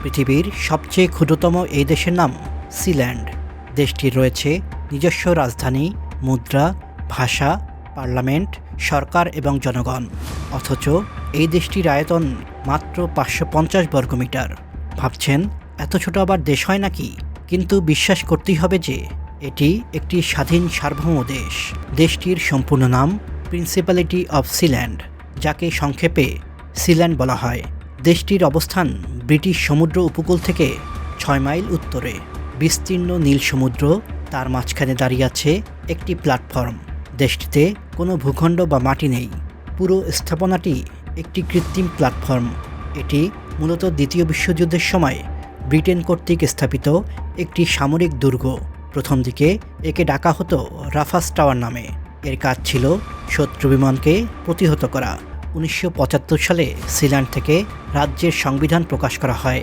পৃথিবীর সবচেয়ে ক্ষুদ্রতম এই দেশের নাম সিল্যান্ড। দেশটির রয়েছে নিজস্ব রাজধানী, মুদ্রা, ভাষা, পার্লামেন্ট, সরকার এবং জনগণ। অথচ এই দেশটির আয়তন মাত্র 550 বর্গমিটার। ভাবছেন এত ছোট আবার দেশ হয় নাকি? কিন্তু বিশ্বাস করতেই হবে যে এটি একটি স্বাধীন সার্বভৌম দেশ। দেশটির সম্পূর্ণ নাম প্রিন্সিপালিটি অফ সিল্যান্ড, যাকে সংক্ষেপে সিল্যান্ড বলা হয়। দেশটির অবস্থান ব্রিটিশ সমুদ্র উপকূল থেকে 6 মাইল উত্তরে। বিস্তীর্ণ নীল সমুদ্র, তার মাঝখানে দাঁড়িয়ে আছে একটি প্ল্যাটফর্ম। দেশটিতে কোনো ভূখণ্ড বা মাটি নেই। পুরো স্থাপনাটি একটি কৃত্রিম প্ল্যাটফর্ম। এটি মূলত দ্বিতীয় বিশ্বযুদ্ধের সময় ব্রিটেন কর্তৃক স্থাপিত একটি সামরিক দুর্গ। প্রথম দিকে একে ডাকা হতো রাফাস টাওয়ার নামে। এর কাজ ছিল শত্রু বিমানকে প্রতিহত করা। 1975 সালে সিল্যান্ড থেকে রাজ্যের সংবিধান প্রকাশ করা হয়।